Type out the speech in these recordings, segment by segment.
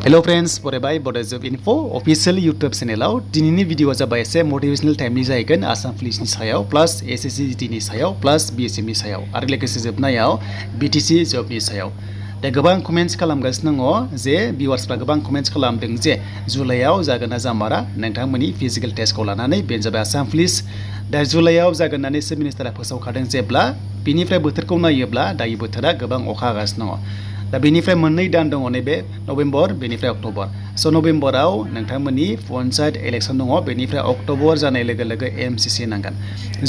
hello friends बरायबाय बड जब info official YouTube चैनलाव दिनैनि video जाबाय एसे मोटिवेशनल टाइपनि जाहैगोन आसाम पुलिसनि सायाव प्लस एसएससि जीडीनि सायाव प्लस बीएसएफनि सायाव आरो लोगोसे जोबनायाव बीटीसी जबनि सायाव दा गोबां कमेन्ट्स खालामगासिनो दङ जे भिउवार्सफ्रा गोबां कमेन्ट्स खालामदों जे जुलाइआव जागोन ना जामारा नोंथांमोननि फिजिकल टेस्टखौ लानानै बेनो जाबाय आसाम पुलिस दा जुलाइआव जागोन होननानै चिफ मिनिस्टारा फोसावखादों जेब्ला बिनिफ्राय बोथोरखौ नायोब्ला दायो बोथोरा गोबां अखा हागासिनो दङ दा बेनिफ्राय मोननै दान दङ नैबे नभेम्बर बेनिफ्राय अक्ट'बर स' नभेम्बराव नोंथांमोननि पन्चायत इलेक्सन दङ बेनिफ्राय अक्ट'बर जानाय लोगो लोगो एमसिसि नांगोन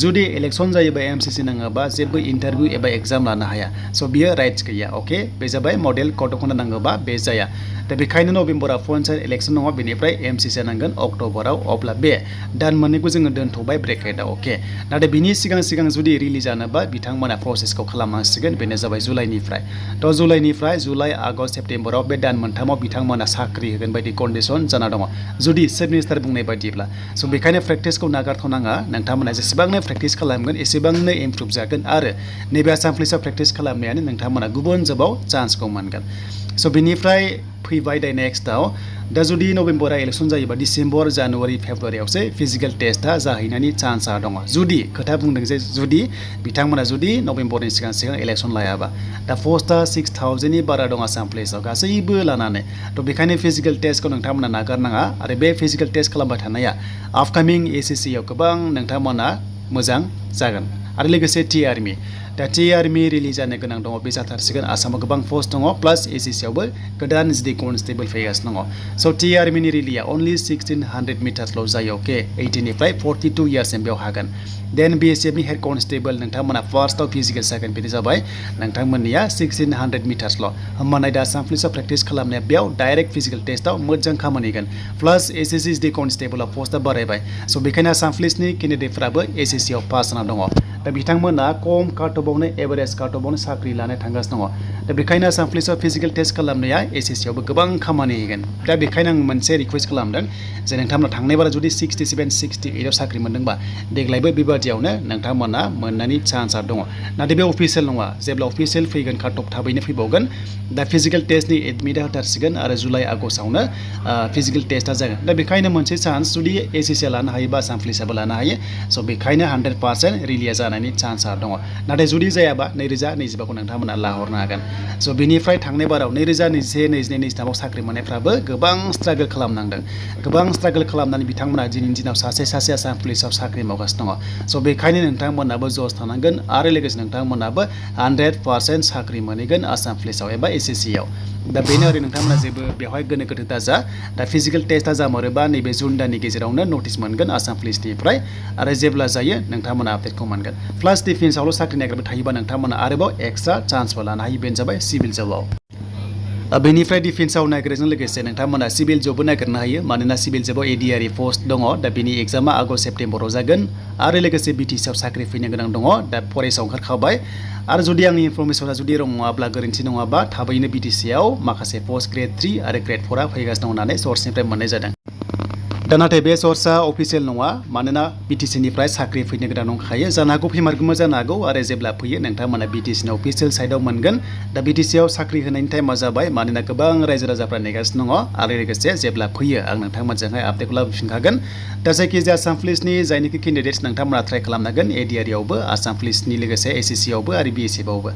जुदि इलेक्सन जायोबा एमसिसि नाङाबा जेबो इन्टारभिउ एबा एग्जाम लानो हाया स' बियो राइट्स गैया अके बे जाबाय मडेल कड अफ कन्डाक्ट नांगौबा बे जाया दा बेखायनो नभेम्बराव पन्चायत इलेक्सन दङ बेनिफ्राय एमसिसि नांगोन अक्ट'बराव अब्ला बे दान मोननैखौ जोङो दोनथ'बाय ब्रेकेटआव अके नाथाय बिनि सिगां जुदि रिलिज जानोबा बिथांमोना प्रसेसखौ खालामनांसिगोन बेनो जाबाय जुलाइनिफ्राय थ' जुलाइनिफ्राय जुलाइ आगष्ट सेप्तेम्बराव बे दान मोनथामाव बिथांमोना साख्रि होगोन बायदि कन्डिसन जाना दङ जुदि चिफ मिनिस्टार बुंनाय बायदिब्ला स' बेखायनो प्रेक्टिसखौ नागारथ'नाङा नोंथांमोना जेसेबांनो प्रेक्टिस खालामगोन एसेबांनो इमप्रुभ जागोन आरो नैबे आसाम पुलिसाव प्रेक्टिस खालामनायानो नोंथांमोना गुबुन जबाव चान्सखौ मोनगोन स' बिनिफ्राय फैबाय दा नेक्स्टआव दा जुदि नभेम्बराव इलेक्सन जायोबा डिसेम्बर जानुवारि फेब्रुवारियावसो फिजिकेल टेस्टआ जाहैनायनि चान्सआ दङ जुदि खोथा बुंदों जे जुदि बिथांमोना जुदि नभेम्बरनि सिगां इलेक्सन लायाबा दा पस्टआ 6000नि बारा दं आसाम पुलिसाव गासैबो लानानै थ' बेखायनो फिजिकेल टेस्टखौ नोंथांमोना नागारनाङा आरो बे फिजिकेल टेस्ट खालामबाय थानाया आपकामिं एसएससिआव गोबां नोंथांमोना मोजां जागोन आरो लोगोसे टि आर्मि दा टि आर्मि रिलिज जानो गोनां दङ बे जाथारसिगोन आसामाव गोबां पस्ट दङ प्लास एसएससिआवबो गोदान जिडि कनस्टेबल फैगासिनो दङ स' टि आर्मिनि रिलिया अनलि 1600 मिटार्सल' जायो अके 18निफ्राय 42 इयार्ससिम बेयाव हागोन देन बीएसएफनि हेड कनस्टेबल नोंथांमोना फार्स्टआव फिजिकेल जागोन बेनो जाबाय नोंथांमोननिया 1600 मिटार्सल' होमबानाय दा आसाम पुलिसाव प्रेक्टिस खालामनाया बेयाव डाइरेक्ट फिजिकेल टेस्टआव मोजां खामानि होगोन प्लास एसएससि जिडि कनस्टेबलाव पस्टआ बारायबाय स' बेखायनो आसाम पुलिसनि केन्डिडेटफ्राबो एसएससिआव पास जाना दङ दा बिथांमोना खम कार्टबावनो एभारेज कार्टबावनो साख्रि लानो थांगासिनो दङ दा बेखायनो आसाम पुलिसाव फिजिकेल टेस्ट खालामनाया एसएससिआवबो गोबां खामानि होगोन दा बेखायनो आं मोनसे रिक्वेस्ट खालामदों जे नोंथांमोना थांनाय बारा जुदि 67 68आव साख्रि मोनदोंबा देग्लायबो बेबादियावनो नोंथांमोना मोननायनि चान्सआ दङ नाथाय बे अफिसियेल नङा जेब्ला अफिसियेल फैगोन काट अफ थाबैनो फैबावगोन दा फिजिकेल टेस्टनि एडमिटआ होथारसिगोन आरो जुलाइ आगस्टआवनो फिजिकेल टेस्टआ जागोन दा बेखायनो मोनसे चान्स जुदि एसएससिआ लानो हायोबा आसाम पुलिसाबो लानो हायो स' बेखायनो 100% रिलिया जानायनि चान्सआ दङ नाथाय जुदि जायाबा 2022खौ नोंथांमोना लाहरनो हागोन स' बेनिफ्राय थांनाय बाराव 2021 22 23आव साख्रि मोननायफ्राबो गोबां स्ट्रागल खालामनांदों गोबां स्ट्रागल खालामनानै बिथांमोना दिनैनि दिनाव सासे आसाम पुलिसाव साख्रि मावगासिनो दङ स' बेखायनो नोंथांमोनाबो जस थानांगोन आरो लोगोसे नोंथांमोनाबो 100% साख्रि मोनहैगोन आसाम पुलिसाव एबा एसएससिआव दा बेनो आरो नोंथांमोना जेबो बेवहाय गोनो गोथो दाजा दा फिजिकेल टेस्टआ जामारोबा नैबे जुन दाननि गेजेरावनो नटिस मोनगोन आसाम पुलिसनिफ्राय आरो जेब्ला जायो नोंथांमोना आपडेटखौ मोनगोन प्लास डिफेन्सआवल' साख्रि नागिरबाय थायोबा नोंथांमोना आरोबाव एक्सट्रा चान्सबो लानो हायो बेनो जाबाय सिभिल जबाव बेनिफ्राय डिफेन्सआव नागिरनायजों लोगोसे नोंथांमोना सिभिल जबबो नागिरनो हायो मानोना सिभिल जबाव एडिआरइ पस्ट दङ दा बिनि एग्जामा आगष्ट सेप्तेम्बराव जागोन आरो लोगोसे बिटिसिआव साख्रि फैनो गोनां दङ दा फरेस्टआव ओंखारखाबाय आरो जुदि आंनि इनफरमेसना जुदि रं नङाब्ला गोरोन्थि नङाबा थाबैनो बिटिसिआव माखासे पस्ट ग्रेड 3 आरो ग्रेड 4आ फैगासिनो दं होननानै सर्सनिफ्राय मोननाय जादों दा नाथाय बे सर्सआ अफिसियेल नङा मानोना बिटिसिनिफ्राय साख्रि फैनो गोनां दंखायो जानो हागौ फैमारगोमो जानो हागौ आरो जेब्ला फैयो नोंथांमोना बिटिसिनि अफिसियेल साइडआव मोनगोन दा बिटिसिआव साख्रि होनायनि टाइमा जाबाय मानोना गोबां रायजो राजाफ्रा नेगासिनो दङ आरो लोगोसे जेब्ला फैयो आं नोंथांमोनजोंहाय आपडेटखौ लाबोफिनखागोन दा जायखिजाया आसाम पुलिसनि जायनोखि केन्डिडेट्स नोंथांमोना ट्राइ खालामनांगोन एडिआरइआवबो आसाम पुलिसनि लोगोसे एसएससिआवबो आरो बीएसएफआवबो